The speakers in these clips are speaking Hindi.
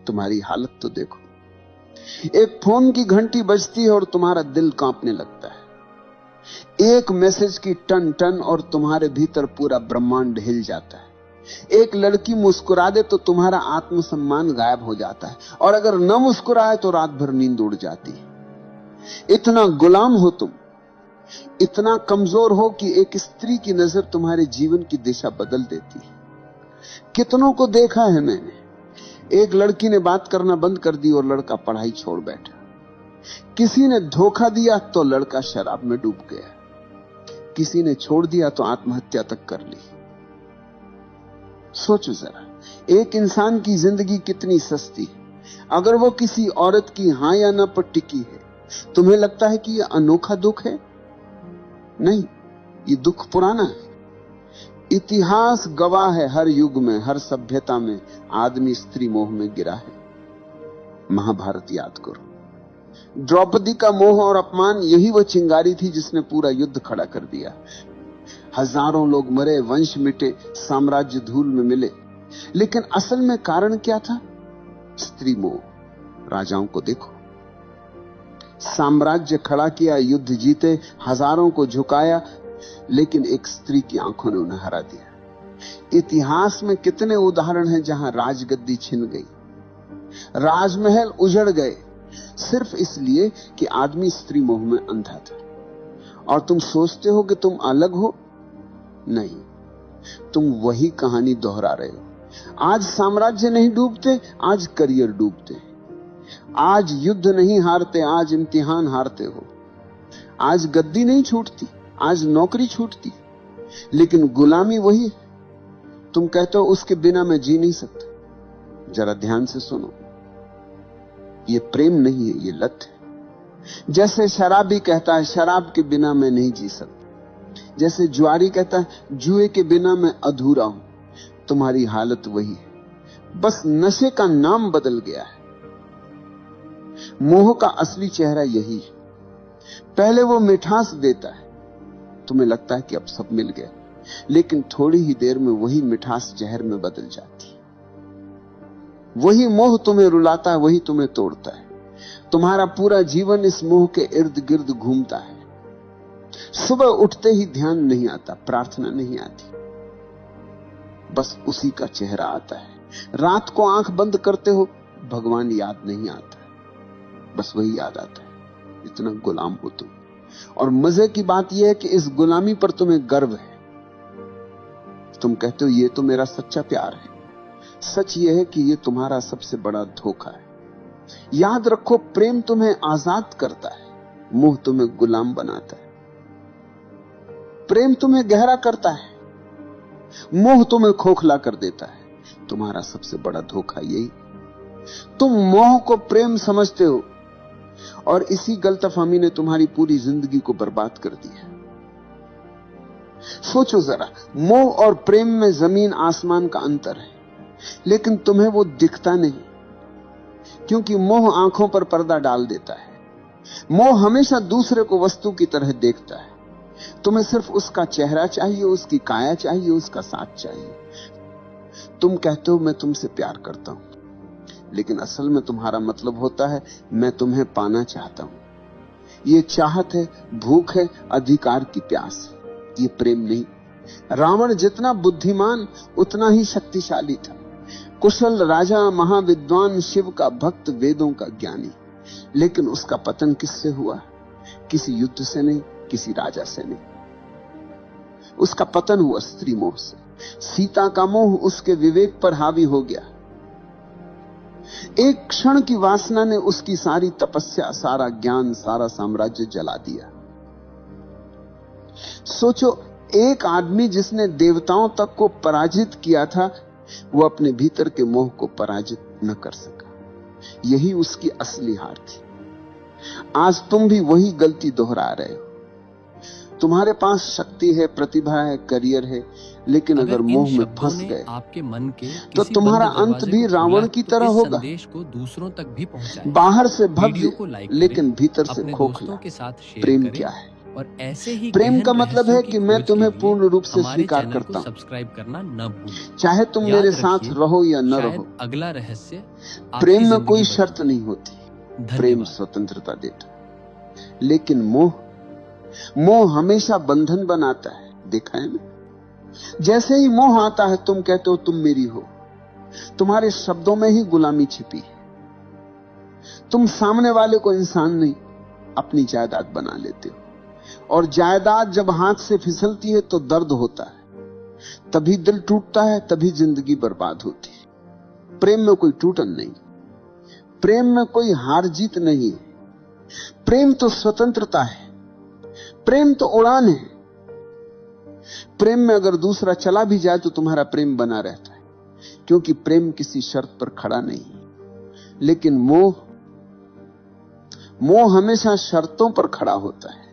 तुम्हारी हालत तो देखो। एक फोन की घंटी बजती है और तुम्हारा दिल कांपने लगता है। एक मैसेज की टन टन और तुम्हारे भीतर पूरा ब्रह्मांड हिल जाता है। एक लड़की मुस्कुरा दे तो तुम्हारा आत्मसम्मान गायब हो जाता है, और अगर न मुस्कुराए तो रात भर नींद उड़ जाती है। इतना गुलाम हो तुम, इतना कमजोर हो कि एक स्त्री की नजर तुम्हारे जीवन की दिशा बदल देती है। कितनों को देखा है मैंने, एक लड़की ने बात करना बंद कर दी और लड़का पढ़ाई छोड़ बैठा। किसी ने धोखा दिया तो लड़का शराब में डूब गया। किसी ने छोड़ दिया तो आत्महत्या तक कर ली। सोचो जरा, एक इंसान की जिंदगी कितनी सस्ती है। अगर वो किसी औरत की हां या ना पर टिकी है, तुम्हें लगता है कि यह अनोखा दुख है? नहीं, ये दुख पुराना है। इतिहास गवाह है, हर युग में, हर सभ्यता में आदमी स्त्री मोह में गिरा है। महाभारत याद करो, द्रौपदी का मोह और अपमान, यही वो चिंगारी थी जिसने पूरा युद्ध खड़ा कर दिया। हजारों लोग मरे, वंश मिटे, साम्राज्य धूल में मिले, लेकिन असल में कारण क्या था? स्त्री मोह। राजाओं को देखो, साम्राज्य खड़ा किया, युद्ध जीते, हजारों को झुकाया, लेकिन एक स्त्री की आंखों ने उन्हें हरा दिया। इतिहास में कितने उदाहरण हैं जहां राजगद्दी छिन गई, राजमहल उजड़ गए, सिर्फ इसलिए कि आदमी स्त्री मोह में अंधा था। और तुम सोचते हो कि तुम अलग हो? नहीं, तुम वही कहानी दोहरा रहे हो। आज साम्राज्य नहीं डूबते, आज करियर डूबते। आज युद्ध नहीं हारते, आज इम्तिहान हारते हो। आज गद्दी नहीं छूटती, आज नौकरी छूटती, लेकिन गुलामी वही है। तुम कहते हो उसके बिना मैं जी नहीं सकता। जरा ध्यान से सुनो, ये प्रेम नहीं है, ये लत है। जैसे शराबी कहता है शराब के बिना मैं नहीं जी सकता, जैसे जुआरी कहता है जुए के बिना मैं अधूरा हूं, तुम्हारी हालत वही है, बस नशे का नाम बदल गया है। मोह का असली चेहरा यही है। पहले वो मिठास देता है, तुम्हें लगता है कि अब सब मिल गया, लेकिन थोड़ी ही देर में वही मिठास जहर में बदल जाती है। वही मोह तुम्हें रुलाता है, वही तुम्हें तोड़ता है। तुम्हारा पूरा जीवन इस मोह के इर्द गिर्द घूमता है। सुबह उठते ही ध्यान नहीं आता, प्रार्थना नहीं आती, बस उसी का चेहरा आता है। रात को आंख बंद करते हो, भगवान याद नहीं आता, बस वही याद आता है। इतना गुलाम हो तुम। और मजे की बात यह है कि इस गुलामी पर तुम्हें गर्व है। तुम कहते हो ये तो मेरा सच्चा प्यार है। सच यह है कि यह तुम्हारा सबसे बड़ा धोखा है। याद रखो, प्रेम तुम्हें आजाद करता है, मोह तुम्हें गुलाम बनाता है। प्रेम तुम्हें गहरा करता है, मोह तुम्हें खोखला कर देता है। तुम्हारा सबसे बड़ा धोखा यही। तुम मोह को प्रेम समझते हो, और इसी गलतफहमी ने तुम्हारी पूरी जिंदगी को बर्बाद कर दिया। सोचो जरा, मोह और प्रेम में जमीन आसमान का अंतर है, लेकिन तुम्हें वो दिखता नहीं, क्योंकि मोह आंखों पर पर्दा डाल देता है। मोह हमेशा दूसरे को वस्तु की तरह देखता है। तुम्हें सिर्फ उसका चेहरा चाहिए, उसकी काया चाहिए, उसका साथ चाहिए। तुम कहते हो मैं तुमसे प्यार करता हूं, लेकिन असल में तुम्हारा मतलब होता है मैं तुम्हें पाना चाहता हूं। ये चाहत है, भूख है, अधिकार की प्यास है, ये प्रेम नहीं। रावण जितना बुद्धिमान उतना ही शक्तिशाली था। कुशल राजा, महाविद्वान, शिव का भक्त, वेदों का ज्ञानी, लेकिन उसका पतन किससे हुआ? किसी युद्ध से नहीं, किसी राजा से नहीं। उसका पतन हुआ स्त्री मोह से। सीता का मोह उसके विवेक पर हावी हो गया। एक क्षण की वासना ने उसकी सारी तपस्या, सारा ज्ञान, सारा साम्राज्य जला दिया। सोचो, एक आदमी जिसने देवताओं तक को पराजित किया था, वो अपने भीतर के मोह को पराजित न कर सका। यही उसकी असली हार थी। आज तुम भी वही गलती दोहरा रहे हो। तुम्हारे पास शक्ति है, प्रतिभा है, करियर है, लेकिन अगर मोह में फंस गए आपके मन के तो तुम्हारा अंत भी रावण की तरह होगा। संदेश को दूसरों तक भी पहुंचाएं। बाहर से भव्य, लेकिन भीतर से खोखला। प्रेम क्या है? और ऐसे ही प्रेम का मतलब है कि मैं तुम्हें पूर्ण रूप से स्वीकार करता हूं, सब्सक्राइब करना न भूलें। चाहे तुम मेरे साथ रहो या न रहो। अगला रहस्य प्रेम में कोई शर्त नहीं होती, प्रेम स्वतंत्रता देता। लेकिन मोह हमेशा बंधन बनाता है, देखा है ना? जैसे ही मोह आता है तुम कहते हो तुम मेरी हो, तुम्हारे शब्दों में ही गुलामी छिपी है। तुम सामने वाले को इंसान नहीं, अपनी जायदाद बना लेते हो, और जायदाद जब हाथ से फिसलती है तो दर्द होता है, तभी दिल टूटता है, तभी जिंदगी बर्बाद होती है। प्रेम में कोई टूटन नहीं, प्रेम में कोई हार जीत नहीं है। प्रेम तो स्वतंत्रता है, प्रेम तो उड़ान है। प्रेम में अगर दूसरा चला भी जाए तो तुम्हारा प्रेम बना रहता है, क्योंकि प्रेम किसी शर्त पर खड़ा नहीं। लेकिन मोह हमेशा शर्तों पर खड़ा होता है।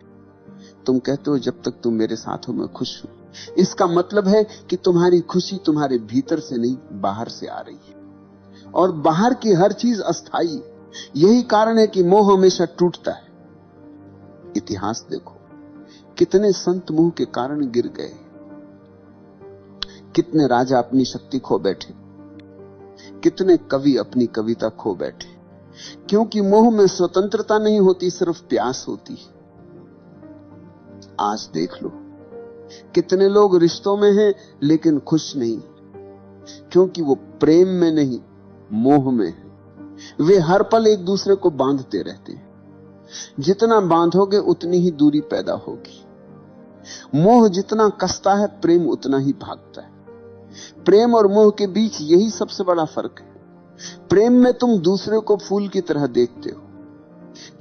तुम कहते हो जब तक तुम मेरे साथ हो मैं खुश हूं। इसका मतलब है कि तुम्हारी खुशी तुम्हारे भीतर से नहीं, बाहर से आ रही है, और बाहर की हर चीज अस्थाई है। यही कारण है कि मोह हमेशा टूटता है। इतिहास देखो, कितने संत मोह के कारण गिर गए, कितने राजा अपनी शक्ति खो बैठे, कितने कवि अपनी कविता खो बैठे, क्योंकि मोह में स्वतंत्रता नहीं होती, सिर्फ प्यास होती है। आज देख लो, कितने लोग रिश्तों में हैं लेकिन खुश नहीं, क्योंकि वो प्रेम में नहीं, मोह में है। वे हर पल एक दूसरे को बांधते रहते हैं। जितना बांधोगे उतनी ही दूरी पैदा होगी। मोह जितना कसता है, प्रेम उतना ही भागता है। प्रेम और मोह के बीच यही सबसे बड़ा फर्क है। प्रेम में तुम दूसरे को फूल की तरह देखते हो,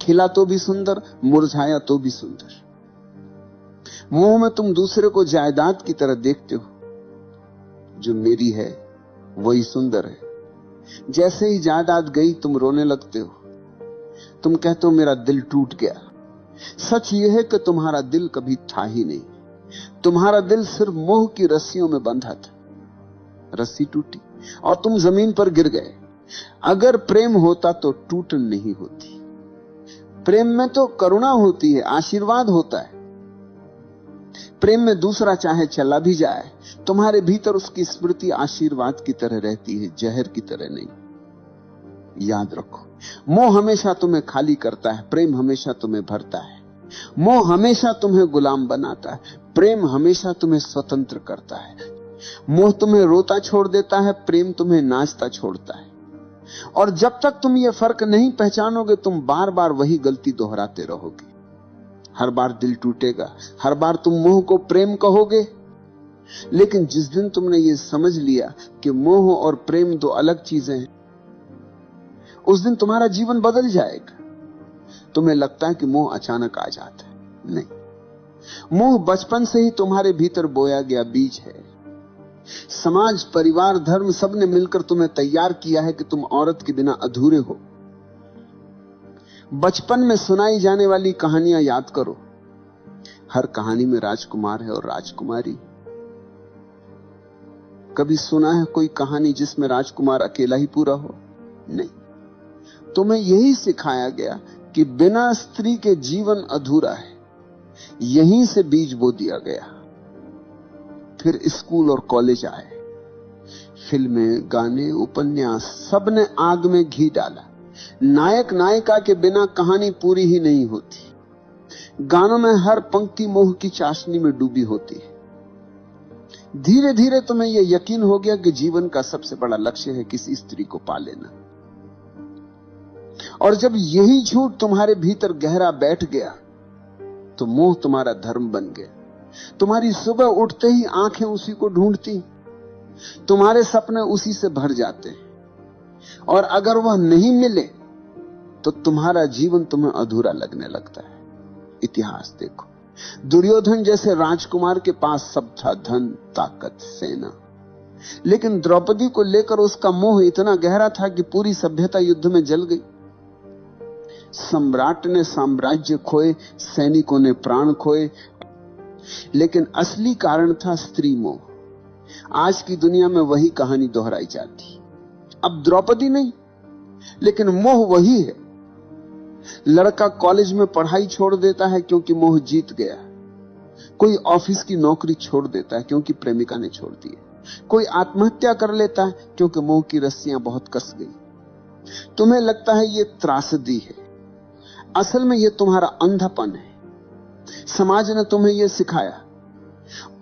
खिला तो भी सुंदर, मुरझाया तो भी सुंदर। मोह में तुम दूसरे को जायदाद की तरह देखते हो, जो मेरी है वही सुंदर है। जैसे ही जायदाद गई तुम रोने लगते हो, तुम कहते हो मेरा दिल टूट गया। सच यह है कि तुम्हारा दिल कभी था ही नहीं, तुम्हारा दिल सिर्फ मोह की रस्सियों में बंधा था। रस्सी टूटी और तुम जमीन पर गिर गए। अगर प्रेम होता तो टूटन नहीं होती। प्रेम में तो करुणा होती है, आशीर्वाद होता है। प्रेम में दूसरा चाहे चला भी जाए, तुम्हारे भीतर उसकी स्मृति आशीर्वाद की तरह रहती है, जहर की तरह नहीं। याद रखो, मोह हमेशा तुम्हें खाली करता है, प्रेम हमेशा तुम्हें भरता है। मोह हमेशा तुम्हें गुलाम बनाता है, प्रेम हमेशा तुम्हें स्वतंत्र करता है। मोह तुम्हें रोता छोड़ देता है, प्रेम तुम्हें नाचता छोड़ता है। और जब तक तुम ये फर्क नहीं पहचानोगे, तुम बार बार वही गलती दोहराते रहोगे। हर बार दिल टूटेगा, हर बार तुम मोह को प्रेम कहोगे। लेकिन जिस दिन तुमने ये समझ लिया कि मोह और प्रेम दो अलग चीजें हैं, उस दिन तुम्हारा जीवन बदल जाएगा। तुम्हें लगता है कि मोह अचानक आ जाता है, नहीं। मोह बचपन से ही तुम्हारे भीतर बोया गया बीज है। समाज, परिवार, धर्म सबने मिलकर तुम्हें तैयार किया है कि तुम औरत के बिना अधूरे हो। बचपन में सुनाई जाने वाली कहानियां याद करो। हर कहानी में राजकुमार है और राजकुमारी। कभी सुना है कोई कहानी जिसमें राजकुमार अकेला ही पूरा हो? नहीं। तुम्हें यही सिखाया गया कि बिना स्त्री के जीवन अधूरा है। यहीं से बीज बो दिया गया। फिर स्कूल और कॉलेज आए, फिल्में, गाने, उपन्यास, सबने आग में घी डाला। नायक नायिका के बिना कहानी पूरी ही नहीं होती। गानों में हर पंक्ति मोह की चाशनी में डूबी होती है। धीरे धीरे तुम्हें यह यकीन हो गया कि जीवन का सबसे बड़ा लक्ष्य है किसी स्त्री को पा लेना। और जब यही झूठ तुम्हारे भीतर गहरा बैठ गया, तो मोह तुम्हारा धर्म बन गया। तुम्हारी सुबह उठते ही आंखें उसी को ढूंढती, तुम्हारे सपने उसी से भर जाते हैं, और अगर वह नहीं मिले तो तुम्हारा जीवन तुम्हें अधूरा लगने लगता है। इतिहास देखो, दुर्योधन जैसे राजकुमार के पास सब था, धन, ताकत, सेना, लेकिन द्रौपदी को लेकर उसका मोह इतना गहरा था कि पूरी सभ्यता युद्ध में जल गई। सम्राट ने साम्राज्य खोए, सैनिकों ने प्राण खोए, लेकिन असली कारण था स्त्री मोह। आज की दुनिया में वही कहानी दोहराई जाती। अब द्रौपदी नहीं, लेकिन मोह वही है। लड़का कॉलेज में पढ़ाई छोड़ देता है क्योंकि मोह जीत गया। कोई ऑफिस की नौकरी छोड़ देता है क्योंकि प्रेमिका ने छोड़ दी। कोई आत्महत्या कर लेता है क्योंकि मोह की रस्सियां बहुत कस गई। तुम्हें लगता है ये त्रासदी है, असल में ये तुम्हारा अंधापन है। समाज ने तुम्हें यह सिखाया,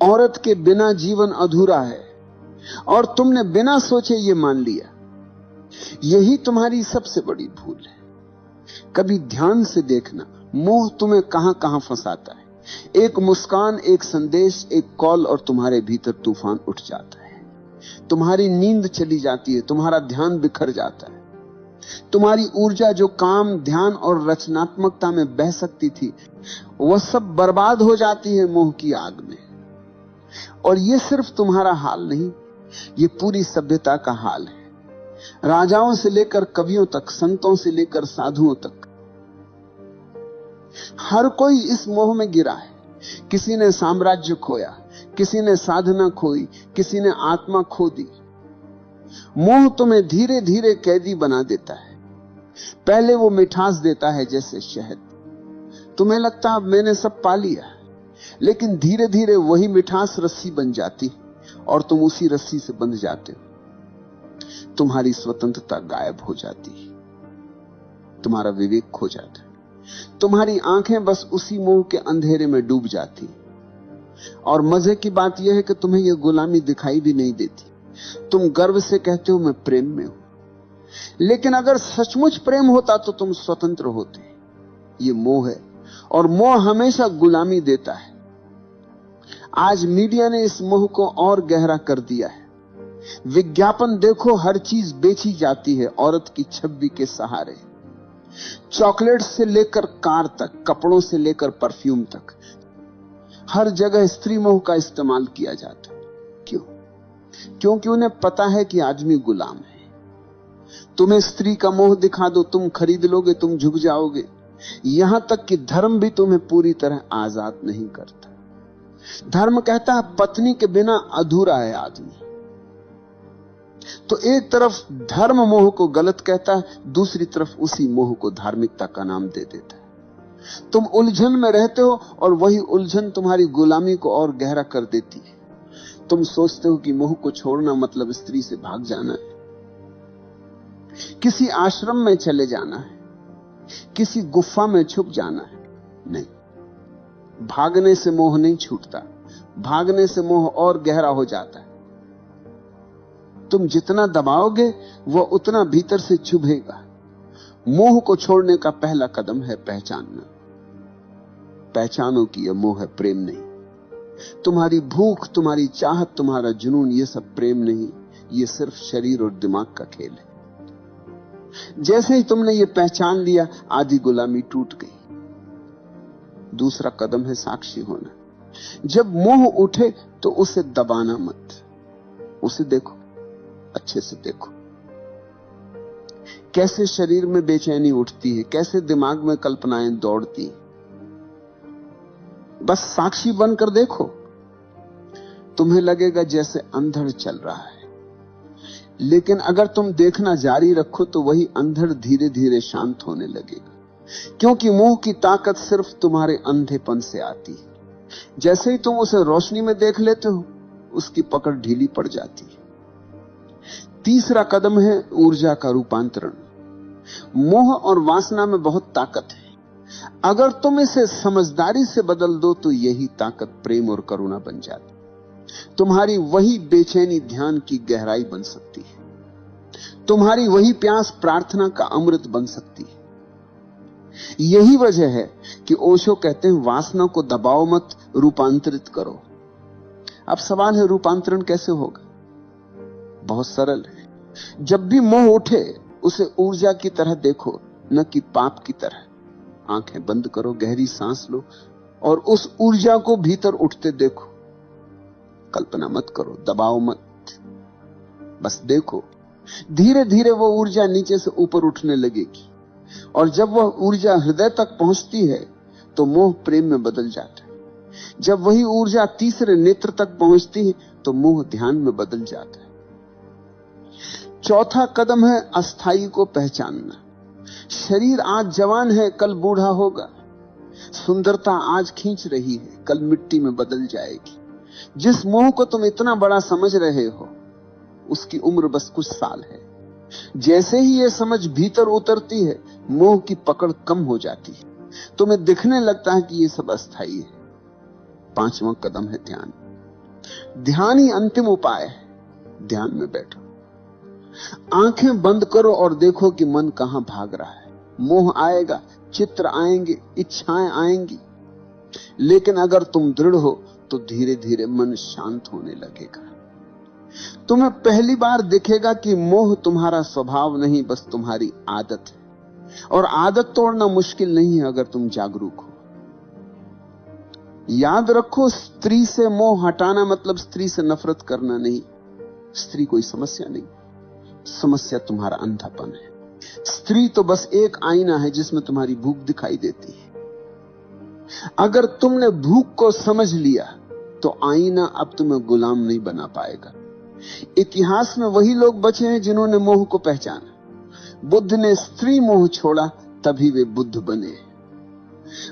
औरत के बिना जीवन अधूरा है, और तुमने बिना सोचे ये मान लिया। यही तुम्हारी सबसे बड़ी भूल है। कभी ध्यान से देखना, मोह तुम्हें कहां कहां फंसाता है। एक मुस्कान, एक संदेश, एक कॉल, और तुम्हारे भीतर तूफान उठ जाता है। तुम्हारी नींद चली जाती है, तुम्हारा ध्यान बिखर जाता है। तुम्हारी ऊर्जा जो काम, ध्यान और रचनात्मकता में बह सकती थी, वह सब बर्बाद हो जाती है मोह की आग में। और यह सिर्फ तुम्हारा हाल नहीं, यह पूरी सभ्यता का हाल है। राजाओं से लेकर कवियों तक, संतों से लेकर साधुओं तक, हर कोई इस मोह में गिरा है। किसी ने साम्राज्य खोया, किसी ने साधना खोई, किसी ने आत्मा खो दी। मोह तुम्हें धीरे धीरे कैदी बना देता है। पहले वो मिठास देता है जैसे शहद। तुम्हें लगता है अब मैंने सब पा लिया, लेकिन धीरे धीरे वही मिठास रस्सी बन जाती और तुम उसी रस्सी से बंध जाते हो। तुम्हारी स्वतंत्रता गायब हो जाती है, तुम्हारा विवेक खो जाता है, तुम्हारी आंखें बस उसी मोह के अंधेरे में डूब जाती। और मजे की बात यह है कि तुम्हें यह गुलामी दिखाई भी नहीं देती। तुम गर्व से कहते हो मैं प्रेम में हूं, लेकिन अगर सचमुच प्रेम होता तो तुम स्वतंत्र होते। ये मोह है, और मोह हमेशा गुलामी देता है। आज मीडिया ने इस मोह को और गहरा कर दिया है। विज्ञापन देखो, हर चीज बेची जाती है औरत की छवि के सहारे। चॉकलेट से लेकर कार तक, कपड़ों से लेकर परफ्यूम तक, हर जगह स्त्री मोह का इस्तेमाल किया जाता है। क्यों? क्योंकि उन्हें पता है कि आदमी गुलाम है। तुम्हें स्त्री का मोह दिखा दो, तुम खरीद लोगे, तुम झुक जाओगे। यहां तक कि धर्म भी तुम्हें पूरी तरह आजाद नहीं करता। धर्म कहता है पत्नी के बिना अधूरा है आदमी। तो एक तरफ धर्म मोह को गलत कहता है, दूसरी तरफ उसी मोह को धार्मिकता का नाम दे देता है। तुम उलझन में रहते हो, और वही उलझन तुम्हारी गुलामी को और गहरा कर देती है। तुम सोचते हो कि मोह को छोड़ना मतलब स्त्री से भाग जाना है, किसी आश्रम में चले जाना है, किसी गुफा में छुप जाना है। नहीं, भागने से मोह नहीं छूटता, भागने से मोह और गहरा हो जाता है। तुम जितना दबाओगे वह उतना भीतर से चुभेगा। मोह को छोड़ने का पहला कदम है पहचानना। पहचानो कि यह मोह है, प्रेम नहीं। तुम्हारी भूख, तुम्हारी चाहत, तुम्हारा जुनून, यह सब प्रेम नहीं, यह सिर्फ शरीर और दिमाग का खेल है। जैसे ही तुमने यह पहचान लिया, आधी गुलामी टूट गई। दूसरा कदम है साक्षी होना। जब मोह उठे तो उसे दबाना मत, उसे देखो, अच्छे से देखो। कैसे शरीर में बेचैनी उठती है, कैसे दिमाग में कल्पनाएं दौड़ती हैं। बस साक्षी बनकर देखो। तुम्हें लगेगा जैसे अंधड़ चल रहा है, लेकिन अगर तुम देखना जारी रखो तो वही अंधड़ धीरे धीरे शांत होने लगेगा। क्योंकि मोह की ताकत सिर्फ तुम्हारे अंधेपन से आती है। जैसे ही तुम उसे रोशनी में देख लेते हो, उसकी पकड़ ढीली पड़ जाती है। तीसरा कदम है ऊर्जा का रूपांतरण। मोह और वासना में बहुत ताकत है। अगर तुम इसे समझदारी से बदल दो तो यही ताकत प्रेम और करुणा बन जाती। तुम्हारी वही बेचैनी ध्यान की गहराई बन सकती है। तुम्हारी वही प्यास प्रार्थना का अमृत बन सकती है। यही वजह है कि ओशो कहते हैं वासना को दबाओ मत, रूपांतरित करो। अब सवाल है रूपांतरण कैसे होगा? बहुत सरल है। जब भी मोह उठे उसे ऊर्जा की तरह देखो, न कि पाप की तरह। आंखें बंद करो, गहरी सांस लो और उस ऊर्जा को भीतर उठते देखो। कल्पना मत करो, दबाओ मत, बस देखो। धीरे धीरे वो ऊर्जा नीचे से ऊपर उठने लगेगी, और जब वह ऊर्जा हृदय तक पहुंचती है तो मोह प्रेम में बदल जाता है। जब वही ऊर्जा तीसरे नेत्र तक पहुंचती है तो मोह ध्यान में बदल जाता है। चौथा कदम है अस्थाई को पहचानना। शरीर आज जवान है, कल बूढ़ा होगा। सुंदरता आज खींच रही है, कल मिट्टी में बदल जाएगी। जिस मोह को तुम इतना बड़ा समझ रहे हो, उसकी उम्र बस कुछ साल है। जैसे ही यह समझ भीतर उतरती है, मोह की पकड़ कम हो जाती है। तुम्हें दिखने लगता है कि यह सब अस्थाई है। 5वां कदम है ध्यान। ध्यान ही अंतिम उपाय है। ध्यान में बैठो, आंखें बंद करो और देखो कि मन कहां भाग रहा है। मोह आएगा, चित्र आएंगे, इच्छाएं आएंगी, लेकिन अगर तुम दृढ़ हो तो धीरे धीरे मन शांत होने लगेगा। तुम्हें पहली बार दिखेगा कि मोह तुम्हारा स्वभाव नहीं, बस तुम्हारी आदत है। और आदत तोड़ना मुश्किल नहीं है अगर तुम जागरूक हो। याद रखो, स्त्री से मोह हटाना मतलब स्त्री से नफरत करना नहीं। स्त्री कोई समस्या नहीं, समस्या तुम्हारा अंधापन है। स्त्री तो बस एक आईना है जिसमें तुम्हारी भूख दिखाई देती है। अगर तुमने भूख को समझ लिया तो आईना अब तुम्हें गुलाम नहीं बना पाएगा। इतिहास में वही लोग बचे हैं जिन्होंने मोह को पहचाना। बुद्ध ने स्त्री मोह छोड़ा, तभी वे बुद्ध बने।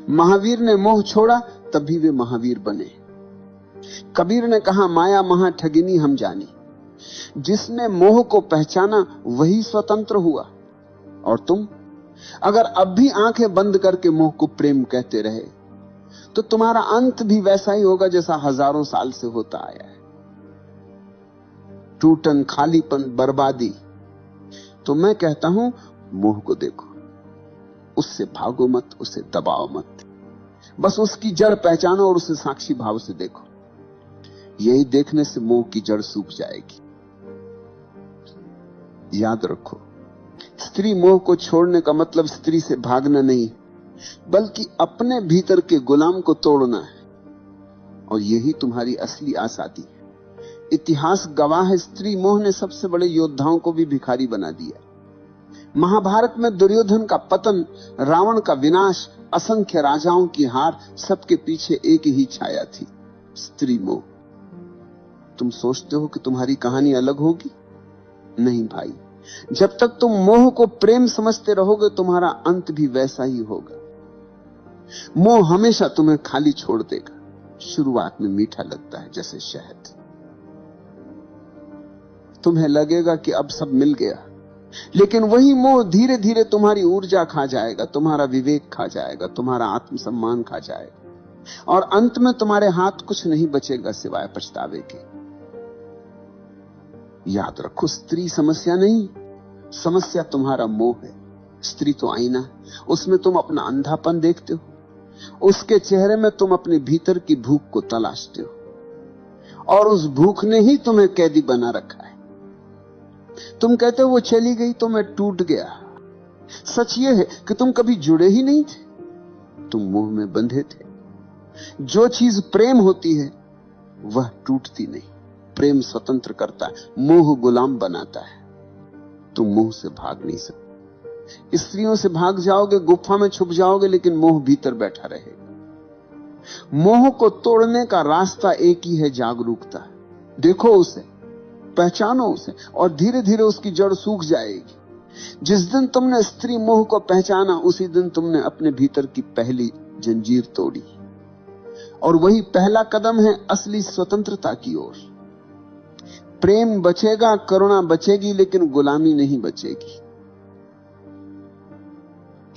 महावीर ने मोह छोड़ा, तभी वे महावीर बने। कबीर ने कहा, माया महा ठगिनी हम जानी। जिसने मोह को पहचाना वही स्वतंत्र हुआ। और तुम अगर अब भी आंखें बंद करके मोह को प्रेम कहते रहे तो तुम्हारा अंत भी वैसा ही होगा जैसा हजारों साल से होता आया है। टूटन, खालीपन, बर्बादी। तो मैं कहता हूं, मोह को देखो, उससे भागो मत, उसे दबाओ मत, बस उसकी जड़ पहचानो और उसे साक्षी भाव से देखो। यही देखने से मोह की जड़ सूख जाएगी। याद रखो, स्त्री मोह को छोड़ने का मतलब स्त्री से भागना नहीं, बल्कि अपने भीतर के गुलाम को तोड़ना है। और यही तुम्हारी असली आजादी है। इतिहास गवाह है, स्त्री मोह ने सबसे बड़े योद्धाओं को भी भिखारी बना दिया। महाभारत में दुर्योधन का पतन, रावण का विनाश, असंख्य राजाओं की हार, सबके पीछे एक ही छाया थी, स्त्री मोह। तुम सोचते हो कि तुम्हारी कहानी अलग होगी? नहीं भाई, जब तक तुम मोह को प्रेम समझते रहोगे तुम्हारा अंत भी वैसा ही होगा। मोह हमेशा तुम्हें खाली छोड़ देगा। शुरुआत में मीठा लगता है जैसे शहद। तुम्हें लगेगा कि अब सब मिल गया, लेकिन वही मोह धीरे धीरे तुम्हारी ऊर्जा खा जाएगा, तुम्हारा विवेक खा जाएगा, तुम्हारा आत्मसम्मान खा जाएगा, और अंत में तुम्हारे हाथ कुछ नहीं बचेगा सिवाय पछतावे के। याद रखो, स्त्री समस्या नहीं, समस्या तुम्हारा मोह है। स्त्री तो आईना, उसमें तुम अपना अंधापन देखते हो, उसके चेहरे में तुम अपने भीतर की भूख को तलाशते हो, और उस भूख ने ही तुम्हें कैदी बना रखा है। तुम कहते हो वो चली गई तो मैं टूट गया। सच ये है कि तुम कभी जुड़े ही नहीं थे, तुम मोह में बंधे थे। जो चीज प्रेम होती है वह टूटती नहीं। प्रेम स्वतंत्र करता है, मोह गुलाम बनाता है। तुम मोह से भाग नहीं सकते। स्त्रियों से भाग जाओगे, गुफा में छुप जाओगे, लेकिन मोह भीतर बैठा रहेगा। मोह को तोड़ने का रास्ता एक ही है, जागरूकता। देखो उसे, पहचानो उसे, और धीरे धीरे उसकी जड़ सूख जाएगी। जिस दिन तुमने स्त्री मोह को पहचाना, उसी दिन तुमने अपने भीतर की पहली जंजीर तोड़ी, और वही पहला कदम है असली स्वतंत्रता की ओर। प्रेम बचेगा, करुणा बचेगी, लेकिन गुलामी नहीं बचेगी।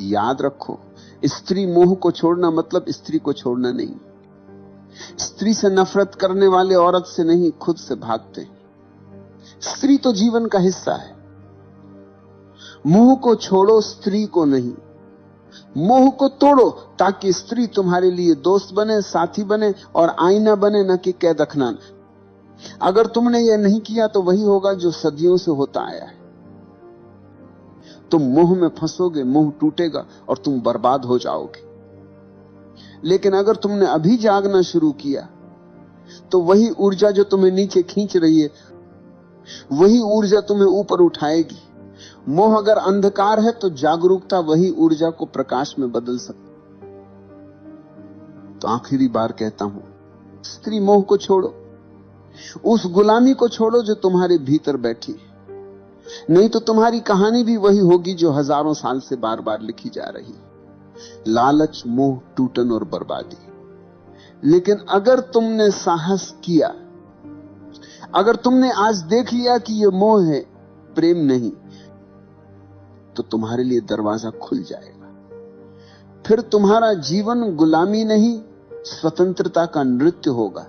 याद रखो, स्त्री मोह को छोड़ना मतलब स्त्री को छोड़ना नहीं। स्त्री से नफरत करने वाले औरत से नहीं, खुद से भागते हैं। स्त्री तो जीवन का हिस्सा है। मोह को छोड़ो, स्त्री को नहीं। मोह को तोड़ो ताकि स्त्री तुम्हारे लिए दोस्त बने, साथी बने और आईना बने, न कि कैदखना। अगर तुमने यह नहीं किया तो वही होगा जो सदियों से होता आया है। तुम मोह में फंसोगे, मोह टूटेगा और तुम बर्बाद हो जाओगे। लेकिन अगर तुमने अभी जागना शुरू किया तो वही ऊर्जा जो तुम्हें नीचे खींच रही है, वही ऊर्जा तुम्हें ऊपर उठाएगी। मोह अगर अंधकार है तो जागरूकता वही ऊर्जा को प्रकाश में बदल सकती। तो आखिरी बार कहता हूं, स्त्री मोह को छोड़ो, उस गुलामी को छोड़ो जो तुम्हारे भीतर बैठी है। नहीं तो तुम्हारी कहानी भी वही होगी जो हजारों साल से बार बार लिखी जा रही, लालच, मोह, टूटन और बर्बादी। लेकिन अगर तुमने साहस किया, अगर तुमने आज देख लिया कि यह मोह है, प्रेम नहीं, तो तुम्हारे लिए दरवाजा खुल जाएगा। फिर तुम्हारा जीवन गुलामी नहीं, स्वतंत्रता का नृत्य होगा।